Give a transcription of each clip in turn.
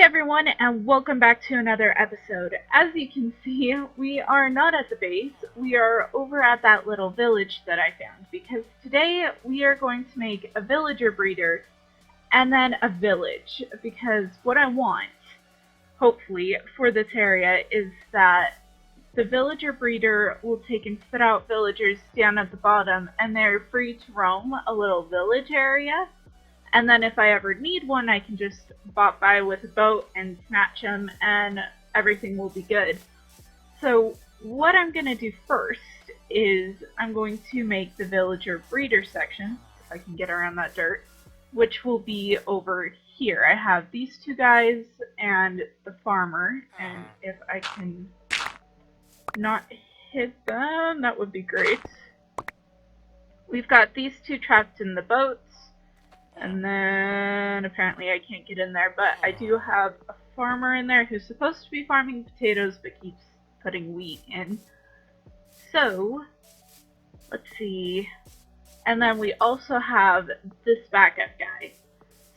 everyone, and welcome back to another episode. As you can see, we are not at the base, we are over at that little village that I found, because today we are going to make a villager breeder and then a village, because what I want, hopefully, for this area is that the villager breeder will take and spit out villagers down at the bottom, and they're free to roam a little village area. And then if I ever need one, I can just bop by with a boat and snatch them, and everything will be good. So what I'm going to do first is I'm going to make the villager breeder section, if I can get around that dirt, which will be over here. I have these two guys and the farmer, and if I can not hit them, that would be great. We've got these two trapped in the boats. And then apparently I can't get in there, but I do have a farmer in there who's supposed to be farming potatoes but keeps putting wheat in. So, let's see. And then we also have this backup guy.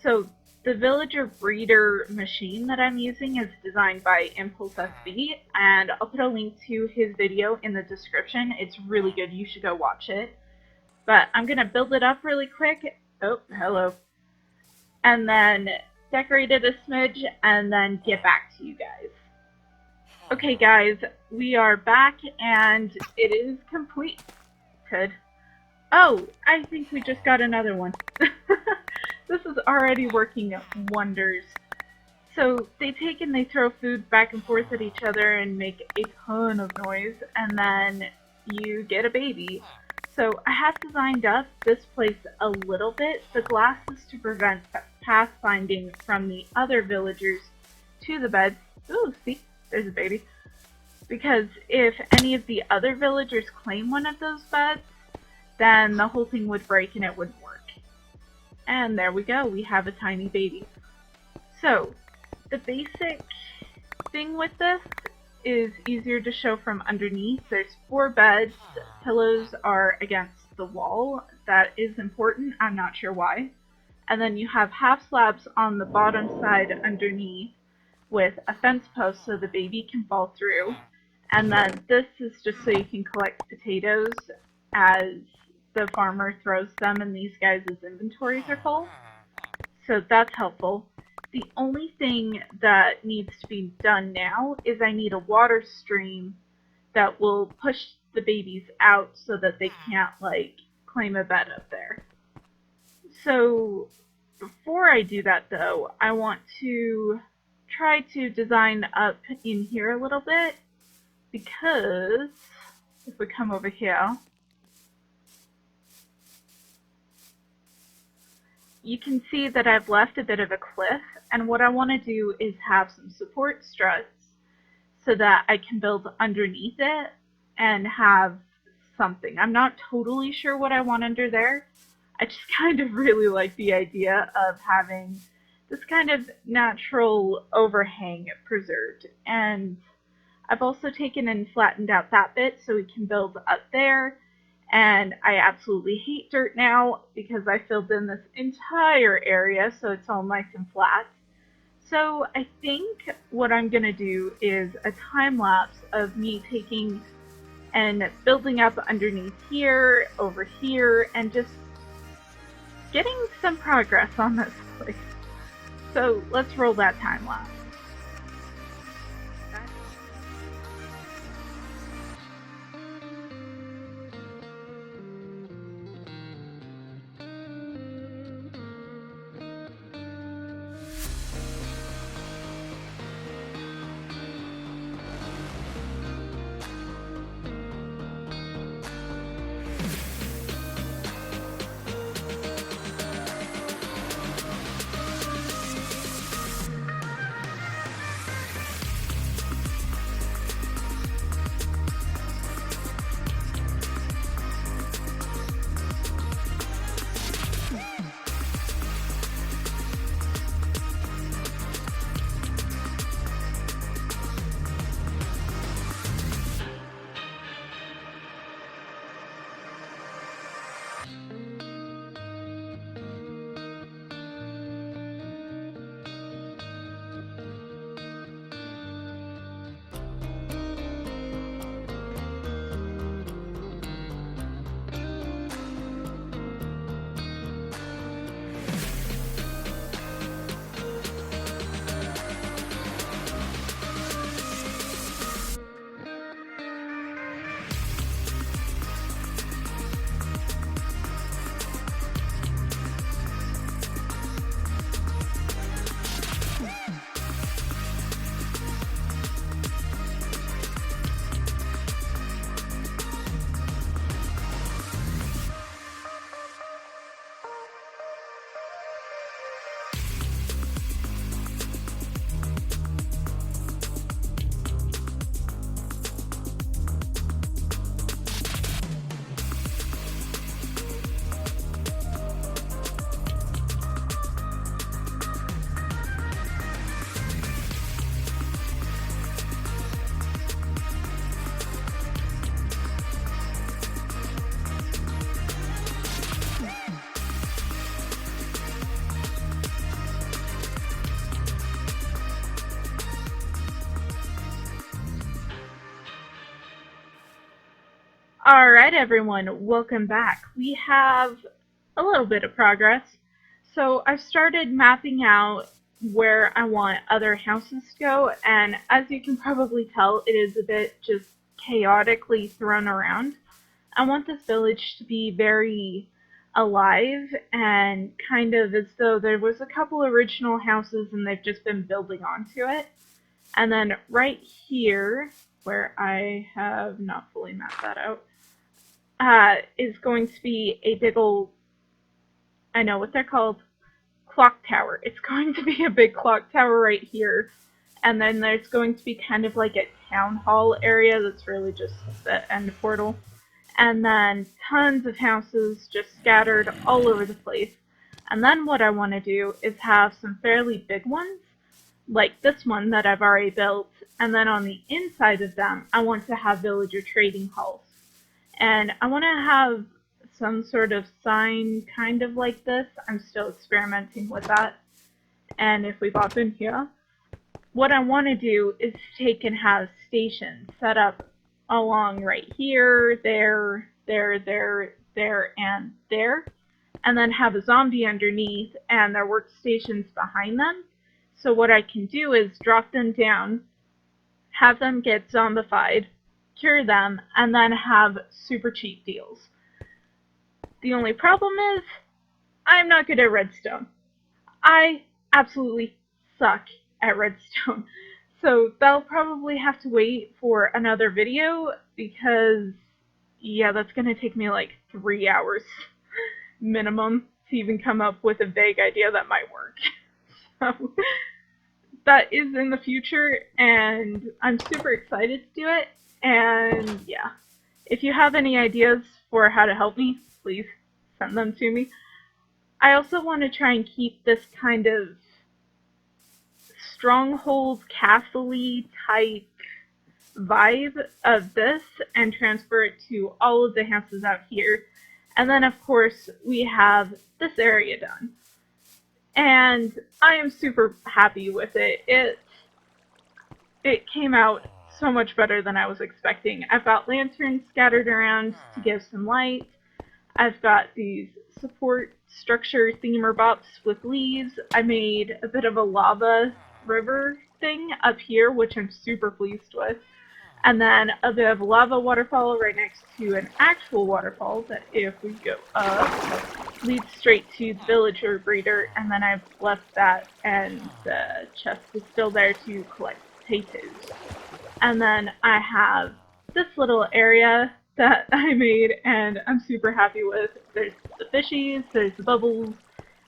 So, the villager breeder machine that I'm using is designed by Impulse SB, and I'll put a link to his video in the description. It's really good, you should go watch it. But I'm going to build it up really quick. Oh, hello. And then decorate it a smidge and then get back to you guys. Okay guys, we are back and it is complete. Good. Oh, I think we just got another one. This is already working wonders. So they take and they throw food back and forth at each other and make a ton of noise, and then you get a baby. So I have designed up this place a little bit. The glass is to prevent pathfinding from the other villagers to the beds. Ooh, see, there's a baby. Because if any of the other villagers claim one of those beds, then the whole thing would break and it wouldn't work. And there we go, we have a tiny baby. So, the basic thing with this is easier to show from underneath. There's 4 beds. Pillows are against the wall. That is important. I'm not sure why. And then you have half slabs on the bottom side underneath with a fence post so the baby can fall through. And then this is just so you can collect potatoes as the farmer throws them and these guys' inventories are full. So that's helpful. The only thing that needs to be done now is I need a water stream that will push the babies out so that they can't, like, claim a bed up there. So, before I do that, though, I want to try to design up in here a little bit, because if we come over here, you can see that I've left a bit of a cliff, and what I want to do is have some support struts so that I can build underneath it and have something. I'm not totally sure what I want under there. I just kind of really like the idea of having this kind of natural overhang preserved. And I've also taken and flattened out that bit so we can build up there. And I absolutely hate dirt now because I filled in this entire area so it's all nice and flat. So I think what I'm going to do is a time lapse of me taking and building up underneath here, over here, and just getting some progress on this place. So let's roll that time lapse. Alright everyone, welcome back. We have a little bit of progress. So I've started mapping out where I want other houses to go, and as you can probably tell, it is a bit just chaotically thrown around. I want this village to be very alive and kind of as though there was a couple original houses and they've just been building onto it. And then right here, where I have not fully mapped that out, is going to be a big old, I know what they're called, clock tower. It's going to be a big clock tower right here. And then there's going to be kind of like a town hall area that's really just the end portal. And then tons of houses just scattered all over the place. And then what I want to do is have some fairly big ones, like this one that I've already built. And then on the inside of them, I want to have villager trading halls. And I want to have some sort of sign kind of like this. I'm still experimenting with that. And if we pop in here, what I want to do is take and have stations set up along right here, there, and there. And then have a zombie underneath and their workstations behind them. So what I can do is drop them down, have them get zombified, cure them, and then have super cheap deals. The only problem is, I'm not good at redstone. I absolutely suck at redstone. So that'll probably have to wait for another video because, yeah, that's going to take me like 3 hours minimum to even come up with a vague idea that might work. So that is in the future, and I'm super excited to do it. And yeah, if you have any ideas for how to help me, please send them to me. I also want to try and keep this kind of stronghold castle-y type vibe of this and transfer it to all of the houses out here. And then of course we have this area done. And I am super happy with it. It came out so much better than I was expecting. I've got lanterns scattered around to give some light. I've got these support structure themer bops with leaves. I made a bit of a lava river thing up here, which I'm super pleased with. And then a bit of a lava waterfall right next to an actual waterfall that, if we go up, leads straight to the villager breeder. And then I've left that, and the chest is still there to collect potatoes. And then I have this little area that I made, and I'm super happy with. There's the fishies, there's the bubbles,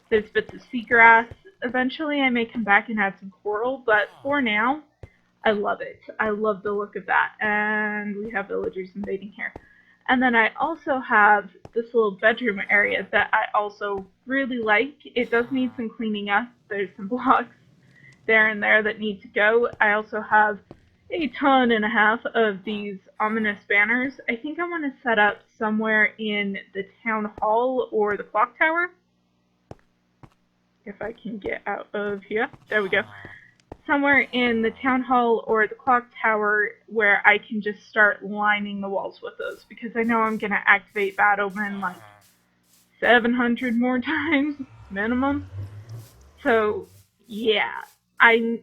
there's bits of seagrass. Eventually I may come back and add some coral, but for now, I love it. I love the look of that. And we have villagers invading here. And then I also have this little bedroom area that I also really like. It does need some cleaning up. There's some blocks there and there that need to go. I also have a ton and a half of these ominous banners. I think I want to set up somewhere in the town hall or the clock tower. If I can get out of here. There we go. Somewhere in the town hall or the clock tower where I can just start lining the walls with those, because I know I'm going to activate Bad Omen like 700 more times minimum. So yeah, I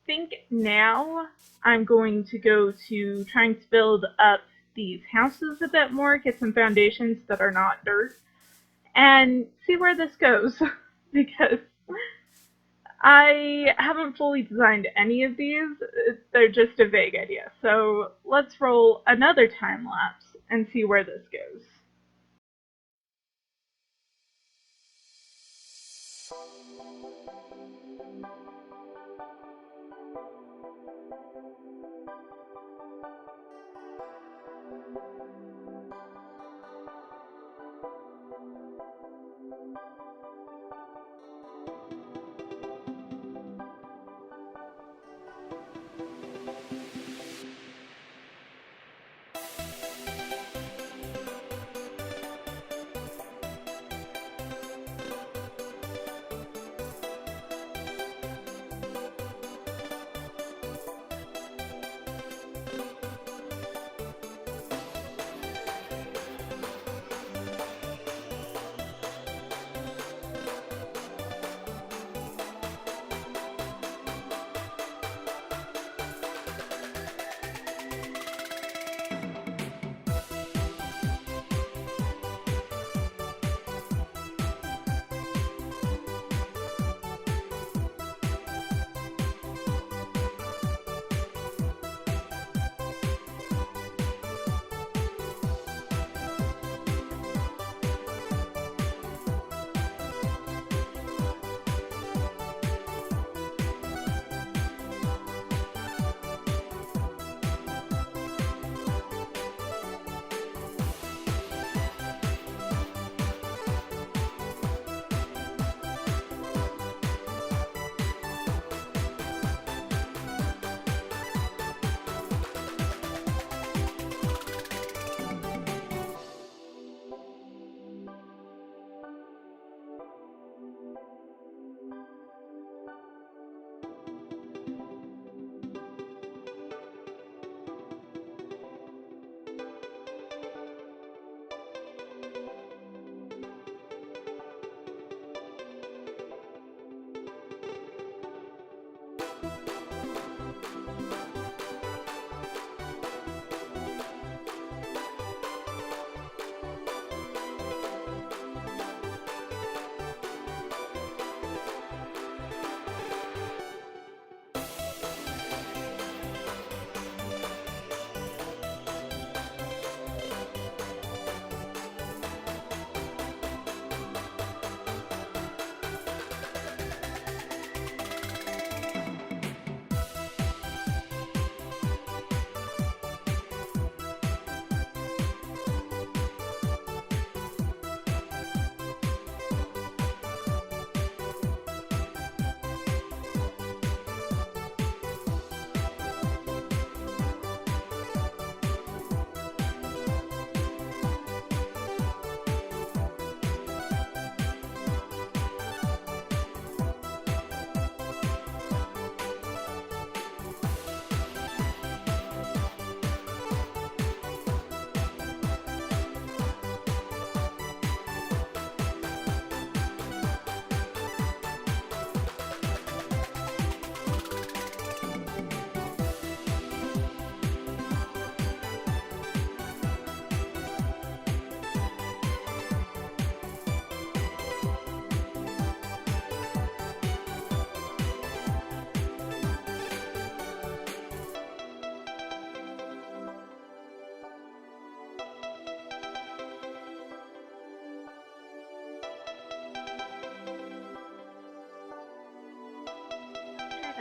think now I'm going to go to trying to build up these houses a bit more, get some foundations that are not dirt, and see where this goes. Because I haven't fully designed any of these. They're just a vague idea. So let's roll another time lapse and see where this goes.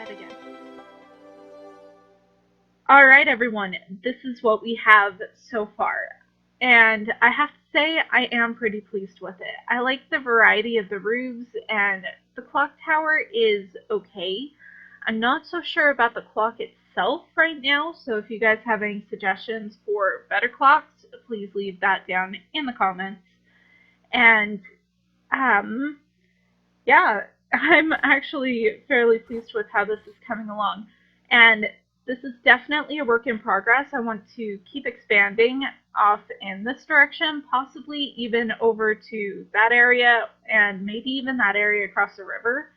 that again. Alright everyone, this is what we have so far. And I have to say, I am pretty pleased with it. I like the variety of the roofs, and the clock tower is okay. I'm not so sure about the clock itself right now, so if you guys have any suggestions for better clocks, please leave that down in the comments. And, yeah, I'm actually fairly pleased with how this is coming along. And this is definitely a work in progress. I want to keep expanding off in this direction, possibly even over to that area and maybe even that area across the river.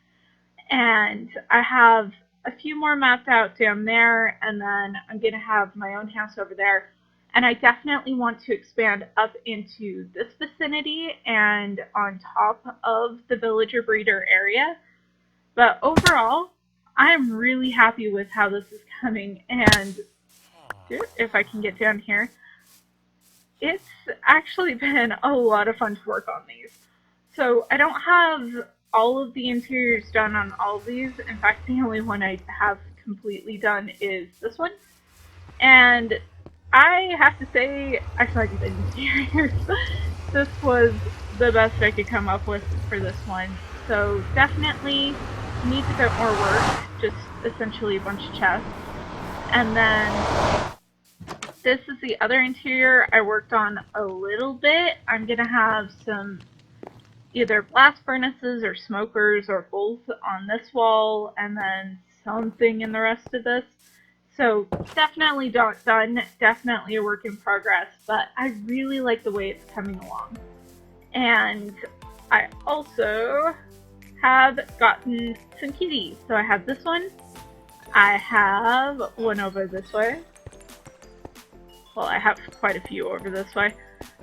And I have a few more mapped out down there, and then I'm going to have my own house over there. And I definitely want to expand up into this vicinity and on top of the villager breeder area. But overall, I'm really happy with how this is coming, and if I can get down here, it's actually been a lot of fun to work on these. So I don't have all of the interiors done on all of these. In fact, the only one I have completely done is this one. And I have to say, I suck at the interiors. This was the best I could come up with for this one. So definitely needs a bit more work, just essentially a bunch of chests. And then this is the other interior I worked on a little bit. I'm going to have some either blast furnaces or smokers or both on this wall, and then something in the rest of this. So definitely not done, definitely a work in progress, but I really like the way it's coming along. And I also have gotten some kitties. So I have this one, I have one over this way. Well, I have quite a few over this way.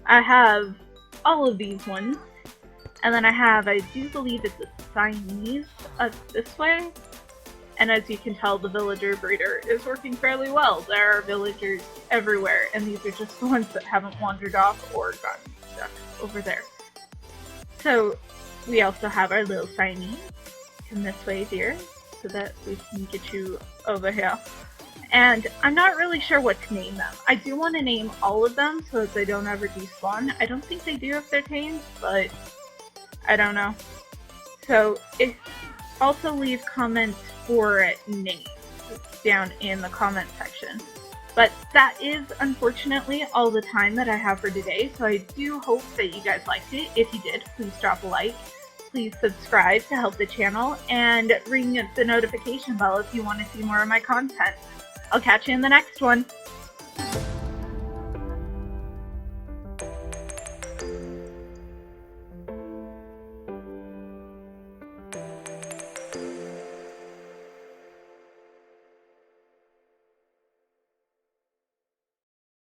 I have all of these ones. And then I have, I do believe it's a Siamese this way. And as you can tell, the villager breeder is working fairly well. There are villagers everywhere, and these are just the ones that haven't wandered off or gotten stuck over there. So we also have our little Siamese. Come this way, dear, so that we can get you over here. And I'm not really sure what to name them. I do want to name all of them so that they don't ever despawn. I don't think they do if they're tamed, but I don't know. So also leave comments for names down in the comment section. But that is unfortunately all the time that I have for today, so I do hope that you guys liked it. If you did, please drop a like. Please subscribe to help the channel, and ring the notification bell if you want to see more of my content. I'll catch you in the next one.